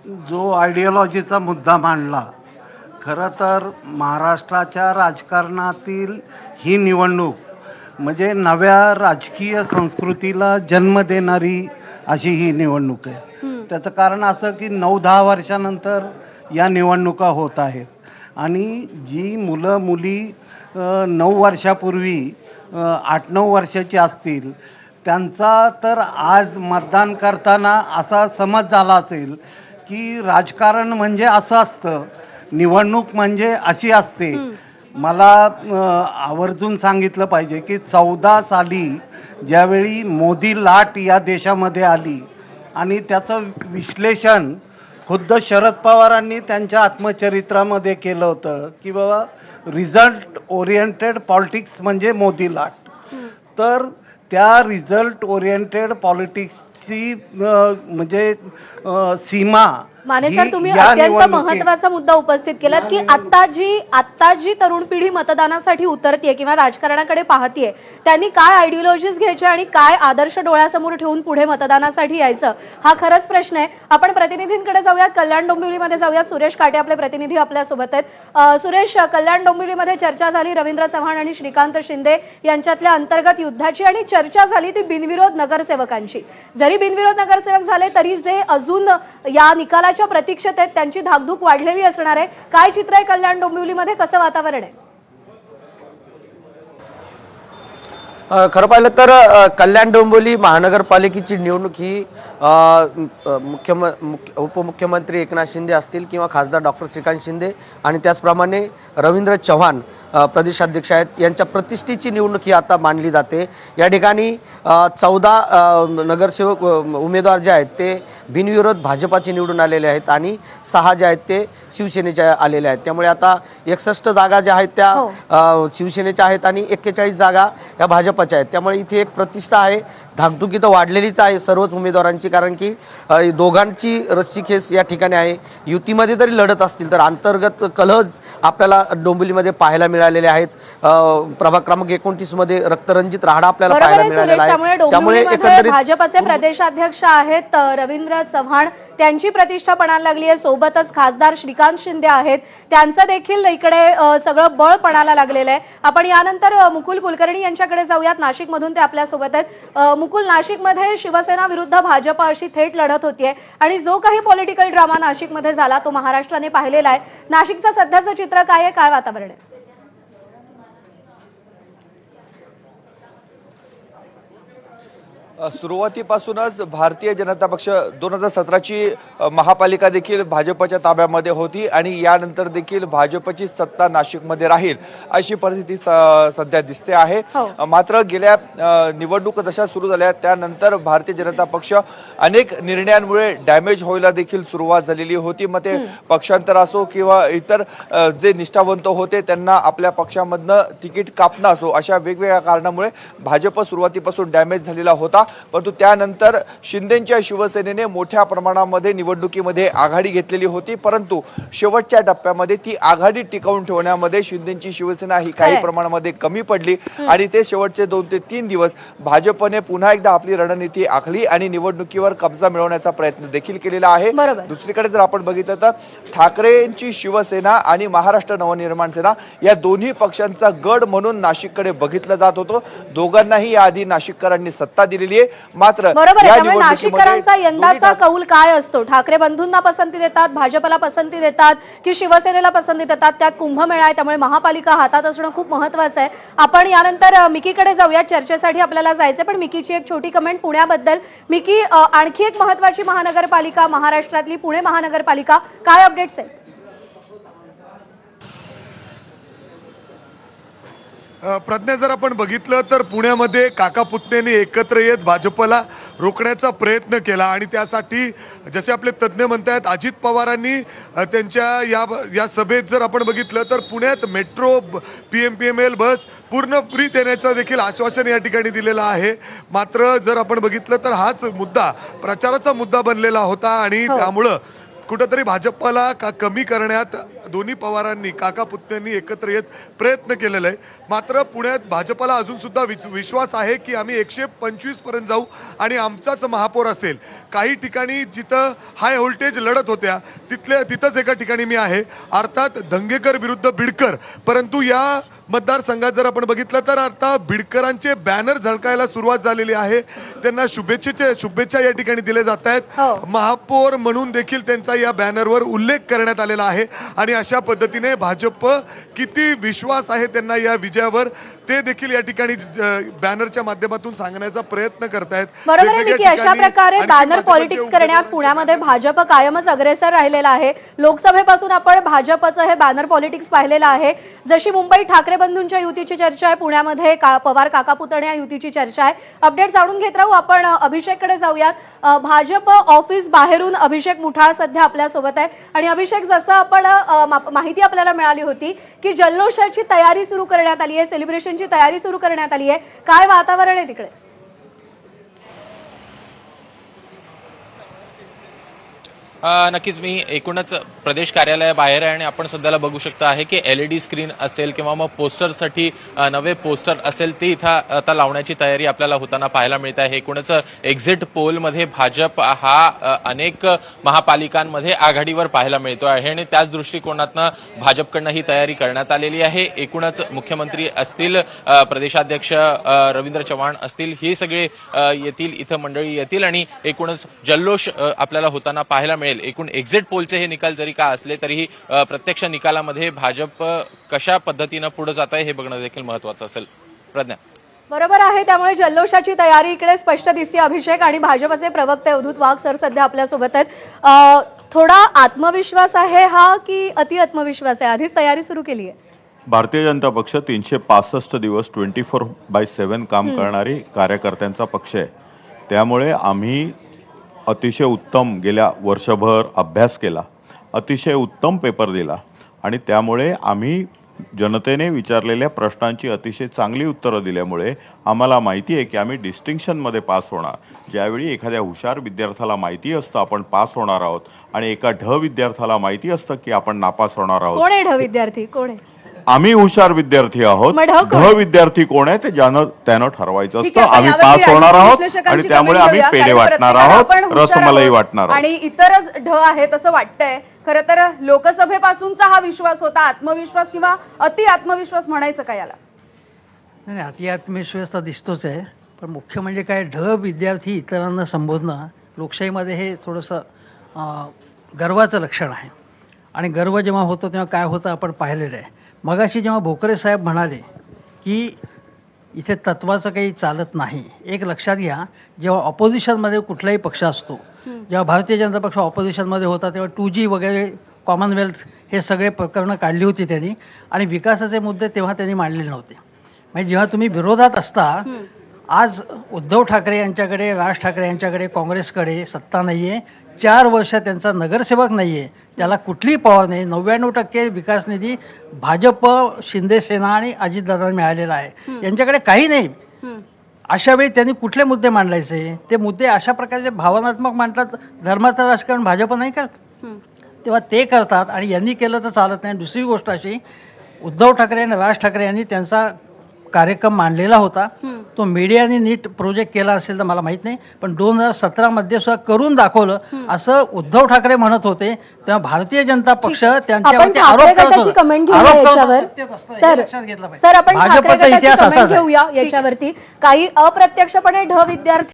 जो आयडिओलॉजीचा मुद्दा मांडला, खरं तर महाराष्ट्राच्या राजकारणातील ही निवडणूक म्हणजे नव्या राजकीय संस्कृतीला जन्म देणारी अशी ही निवडणूक आहे. त्याचं कारण असं की 9-10 वर्षानंतर या निवडणुका होत आहेत आणि जी मुलं मुली 9 वर्षापूर्वी 8-9 वर्षाची असतील त्यांचा तर आज मतदान करताना असा समज झाला असेल की राजकारण म्हणजे असं असतं, निवडणूक म्हणजे अशी असते. मला आवर्जून सांगितलं पाहिजे की 14 साली ज्यावेळी मोदी लाट या देशामध्ये आली आणि त्याचं विश्लेषण खुद्द शरद पवारांनी त्यांच्या आत्मचरित्रामध्ये केलं होतं की बाबा रिझल्ट ओरिएंटेड पॉलिटिक्स म्हणजे मोदी लाट. तर त्या रिझल्ट ओरिएंटेड पॉलिटिक्सची म्हणजे सीमा माने सर, तुम्ही अत्यंत महत्त्वाचा मुद्दा उपस्थित केलात की आता जी तरुण पिढी मतदानासाठी उतरतीये किंवा राजकारणाकडे पाहतीये त्यांनी काय आयडिओलॉजीज घ्यायचे आणि काय आदर्श डोळ्यासमोर ठेवून पुढे मतदानासाठी यायचं, हा खरंच प्रश्न आहे. आपण प्रतिनिधींकडे जाऊयात, कल्याण डोंबिवलीमध्ये जाऊयात. सुरेश काटे आपले प्रतिनिधी आपल्या सोबत आहेत. सुरेश, कल्याण डोंबिवलीमध्ये चर्चा झाली रवींद्र चव्हाण आणि श्रीकांत शिंदे यांच्यातल्या अंतर्गत युद्धाची आणि चर्चा झाली ती बिनविरोध नगरसेवकांची. जरी बिनविरोध नगरसेवक झाले तरी जे अजून या निकालाच्या प्रतीक्षेत आहेत त्यांची धाकधूक वाढलेली असणार आहे. काय चित्र आहे कल्याण डोंबिवलीमध्ये, कसं वातावरण आहे? खरं पाहिलं तर कल्याण डोंबिवली महानगरपालिकेची निवडणूक ही उपमुख्यमंत्री एकनाथ शिंदे असतील किंवा खासदार डॉक्टर श्रीकांत शिंदे आणि त्याचप्रमाणे रवींद्र चव्हाण प्रदेशाध्यक्ष आहेत यांच्या प्रतिष्ठेची निवडणूक ही आता मानली जाते. या ठिकाणी 14 नगरसेवक उमेदवार जे आहेत ते बिनविरोध भाजपाचे निवडून आलेले आहेत आणि 6 जे आहेत ते शिवसेनेचे आलेले आहेत. त्यामुळे आता 61 जागा ज्या आहेत त्या शिवसेनेच्या आहेत आणि 41 जागा या भाजपाच्या आहेत. त्यामुळे इथे एक प्रतिष्ठा आहे, धाकधुकी तर वाढलेलीच आहे सर्वच उमेदवारांची, कारण की दोघांची रस्सीखेच या ठिकाणी आहे. युतीमध्ये जरी लढत असतील तर अंतर्गत कलह आपल्याला डोंबिवलीमध्ये पाहायला मिळालेले आहेत. प्रभाग क्रमांक 29 मध्ये रक्तरंजित राहाडा आपल्याला पाहायला मिळालेला आहे. त्यामुळे एकंदरीत भाजपचे प्रदेशाध्यक्ष आहेत रवींद्र चव्हाण, त्यांची प्रतिष्ठा पणाला लागली आहे. सोबतच खासदार श्रीकांत शिंदे आहेत, त्यांचं देखील इकडे सगळं बळ पणाला लागलेलं आहे. आपण यानंतर मुकुल कुलकर्णी यांच्याकडे जाऊयात, नाशिकमधून ते आपल्या सोबत आहेत. मुकुल, नाशिकमध्ये शिवसेना विरुद्ध भाजप अशी थेट लढत होतीये आणि जो काही पॉलिटिकल ड्रामा नाशिकमध्ये झाला तो महाराष्ट्राने पाहिलेला आहे. नाशिकचं सध्याचं चित्र काय आहे, काय वातावरण आहे? सुरुवातीपासूनच भारतीय जनता पक्ष 2017ची महापालिका देखील भाजपच्या ताब्यामध्ये होती आणि यानंतर देखील भाजपची सत्ता नाशिकमध्ये राहील अशी परिस्थिती सध्या दिसते आहे. मात्र गेल्या निवडणूक जशा सुरू झाल्या त्यानंतर भारतीय जनता पक्ष अनेक निर्णयांमुळे डॅमेज व्हायला देखील सुरुवात झालेली होती. मग ते पक्षांतर असो किंवा इतर जे निष्ठावंत होते त्यांना आपल्या पक्षामधनं तिकीट कापणं असो, अशा वेगवेगळ्या कारणामुळे भाजप सुरुवातीपासून डॅमेज झालेला होता. परंतु त्यानंतर शिंदेच्या शिवसेनेने मोठ्या प्रमाणामध्ये निवडणुकीमध्ये आघाडी घेतलेली होती, परंतु शेवटच्या टप्प्यामध्ये ती आघाडी टिकवून ठेवण्यामध्ये शिंदेची शिवसेना ही काही प्रमाणामध्ये कमी पडली आणि ते शेवटचे 2 ते 3 दिवस भाजपने पुन्हा एकदा आपली रणनीती आखली आणि निवडणुकीवर कब्जा मिळवण्याचा प्रयत्न देखील केलेला आहे. दुसरीकडे जर आपण बघितलं तर ठाकरेंची शिवसेना आणि महाराष्ट्र नवनिर्माण सेना या दोन्ही पक्षांचा गड म्हणून नाशिककडे बघितलं जात होतं. दोघांनाही याआधी नाशिककरांनी सत्ता दिलेली आहे. मात्र बरोबर आहे, त्यामुळे नाशिककरांचा यंदाचा कौल काय असतो? ठाकरे बंधूंना पसंती देतात, भाजपला पसंती देतात की शिवसेनेला पसंती देतात? त्यात कुंभमेळा आहे, त्यामुळे महापालिका हातात असणं खूप महत्वाचं आहे. आपण यानंतर मिकीकडे जाऊया, चर्चेसाठी आपल्याला जायचं, पण मिकीची एक छोटी कमेंट पुण्याबद्दल. मिकी, आणखी एक महत्वाची महानगरपालिका महाराष्ट्रातली पुणे महानगरपालिका, काय अपडेट्स आहेत? प्रज्ञा, जर आपण बघितलं तर पुण्यामध्ये काका पुतण्यांनी एकत्र येत भाजपला रोखण्याचा प्रयत्न केला आणि त्यासाठी जसे आपले तज्ज्ञ म्हणतात अजित पवारांनी त्यांच्या या सभेत जर आपण बघितलं तर पुण्यात मेट्रो PMPML बस पूर्ण फ्री देण्याचं देखील आश्वासन या ठिकाणी दिलेलं आहे. मात्र जर आपण बघितलं तर हाच मुद्दा प्रचाराचा मुद्दा बनलेला होता आणि त्यामुळं कुठेतरी भाजपला कमी करण्यात दोन्ही पवारांनी काका पुतण्यांनी एकत्र येत प्रयत्न केलेला आहे. मात्र पुण्यात भाजपला अजून सुद्धा विश्वास आहे की आम्ही 125 पर्यंत जाऊ आणि आमचाच महापौर असेल. काही ठिकाणी जिथं हाय व्होल्टेज लढत होत्या तिथंच एका ठिकाणी मी आहे, अर्थात धंगेकर विरुद्ध बिडकर. परंतु या मतदारसंघात जर आपण बघितलं तर आता बिडकरांचे बॅनर झळकायला सुरुवात झालेली आहे. त्यांना शुभेच्छा या ठिकाणी दिल्या जात आहेत. हो. महापौर म्हणून देखील त्यांचा या बॅनरवर उल्लेख करण्यात आलेला आहे आणि अशा पद्धतीने भाजप किती विश्वास आहे त्यांना या विजयावर ते देखील या ठिकाणी बॅनरच्या माध्यमातून सांगण्याचा प्रयत्न करतायत. बरोबर आहे वेगवेगळ्या निकी, अशा ठिकाणी प्रकारे आणखी बॅनर भाजपचे पॉलिटिक्स उमेदवार करण्यात पुण्यामध्ये भाजप कायमच अग्रेसर राहिलेला आहे. लोकसभेपासून आपण भाजपचं हे बॅनर पॉलिटिक्स पाहिलेलं आहे. जशी मुंबईत ठाकरे बंधूंच्या युतीची चर्चा आहे, पुण्यामध्ये पवार काका पुतणे या युतीची चर्चा आहे. अपडेट जाणून घेत राहू. आपण अभिषेककडे जाऊयात. भाजप ऑफिस बाहेरून अभिषेक मुठाळ सध्या आपल्यासोबत आहे. आणि अभिषेक, जसं आपण माहिती आपल्याला मिळाली होती की जल्लोषाची तयारी सुरू करण्यात आली आहे, सेलिब्रेशनची तयारी सुरू करण्यात आली आहे, काय वातावरण आहे तिकडे? नक्कीच मी एकूणच प्रदेश कार्यालयाबाहेर आहे आणि आपण सध्याला बघू शकता आहे की LED स्क्रीन असेल किंवा मग पोस्टरसाठी नवे पोस्टर असेल ते इथं आता लावण्याची तयारी आपल्याला होताना पाहायला मिळत आहे. एकूणच एक्झिट पोलमध्ये भाजप हा अनेक महापालिकांमध्ये आघाडीवर पाहायला मिळतो आहे आणि त्याच दृष्टिकोनातनं भाजपकडनं ही तयारी करण्यात आलेली आहे. एकूणच मुख्यमंत्री असतील, प्रदेशाध्यक्ष रवींद्र चव्हाण असतील, ही सगळे येतील, इथं मंडळी येतील आणि एकूणच जल्लोष आपल्याला होताना पाहायला मिळेल. एकूण एक्झिट पोलचे हे निकाल जरी का असले तरीही प्रत्यक्ष निकालामध्ये भाजप कशा पद्धतीनं पुढे जात आहे हे बघणं देखील महत्वाचं असेल. प्रज्ञा. बरोबर आहे. त्यामुळे जल्लोषाची तयारी इकडे स्पष्ट दिसते. अभिषेक आणि भाजपचे प्रवक्ते अवधूत वाघ सर सध्या आपल्यासोबत आहेत. थोडा आत्मविश्वास आहे हा की अति आत्मविश्वास आहे? आधीच तयारी सुरू केली आहे. भारतीय जनता पक्ष 365 दिवस 24/7 काम करणारी कार्यकर्त्यांचा पक्ष आहे. त्यामुळे आम्ही अतिशय उत्तम गेल्या वर्षभर अभ्यास केला, अतिशय उत्तम पेपर दिला आणि त्यामुळे आम्ही जनतेने विचारलेल्या प्रश्नांची अतिशय चांगली उत्तरं दिल्यामुळे आम्हाला माहिती आहे की आम्ही डिस्टिंक्शनमध्ये पास होणार. ज्यावेळी एखाद्या हुशार विद्यार्थ्याला माहिती असतं आपण पास होणार आहोत आणि एका ढ विद्यार्थ्याला माहिती असतं की आपण नापास होणार आहोत. कोण आहे ढ विद्यार्थी? कोण आहे? आम्ही हुशार विद्यार्थी आहोत. मग ढ कोण? ढ विद्यार्थी कोण आहे ते त्यानं ठरवायचं ठीक असतं. आहे, आम्ही यावरती पास होणार आहोत विश्लेषकांची आणि त्यामुळे comment आम्ही घेऊया. पेढे कारण वाटणार प्रत्येकाला आहोत, आपण हुशार रसमलाई आहोत वाटणार आहोत. आणि इतरच ढ आहेत असं वाटतंय. खरं तर लोकसभेपासूनचा हा विश्वास होता, आत्मविश्वास किंवा अति आत्मविश्वास म्हणायचं का याला? नाही, अति आत्मविश्वास तर दिसतोच आहे, पण मुख्य म्हणजे काय, ढ विद्यार्थी इतरांना संबोधणं लोकशाहीमध्ये हे थोडंसं गर्वाचं लक्षण आहे. आणि गर्व जेव्हा होतो तेव्हा काय होतं आपण पाहिलेलं आहे. मगाशी जेव्हा भोकरे साहेब म्हणाले की इथे तत्वाचं काही चालत नाही, एक लक्षात घ्या, जेव्हा ऑपोजिशनमध्ये कुठलाही पक्ष असतो, जेव्हा भारतीय जनता पक्ष ऑपोजिशनमध्ये होता तेव्हा 2G वगैरे, कॉमनवेल्थ, हे सगळे प्रकरणं काढली होती त्यांनी आणि विकासाचे मुद्दे तेव्हा त्यांनी मांडलेले नव्हते. म्हणजे जेव्हा तुम्ही विरोधात असता, आज उद्धव ठाकरे यांच्याकडे, राज ठाकरे यांच्याकडे, काँग्रेसकडे सत्ता नाही आहे, 4 वर्ष त्यांचा नगरसेवक नाही आहे, त्याला कुठलीही पॉवर नाही, 99% विकास निधी भाजप, शिंदे सेना आणि अजितदादांना मिळालेला आहे, यांच्याकडे काही नाही. अशा वेळी त्यांनी कुठले मुद्दे मांडायचे? ते मुद्दे अशा प्रकारचे भावनात्मक मांडतात. धर्माचं राजकारण भाजप नाही करत, तेव्हा ते करतात आणि यांनी केलं तर चालत नाही. दुसरी गोष्ट अशी, उद्धव ठाकरे आणि राज ठाकरे यांनी त्यांचा कार्यक्रम मांडलेला होता, तो मीडियाने नीट प्रोजेक्ट केला असेल तर मला माहित नाही, पण 2017 मध्ये सुद्धा करून दाखवलं असं उद्धव ठाकरे म्हणत होते. तेव्हा भारतीय जनता पक्ष त्यांच्यावरती आरोप करत होता. कमेंट घेऊया याच्यावर. सर, आपण ठाकरे गटाची comment घेऊया याच्यावरती. काही अप्रत्यक्षपणे ढ विद्यार्थी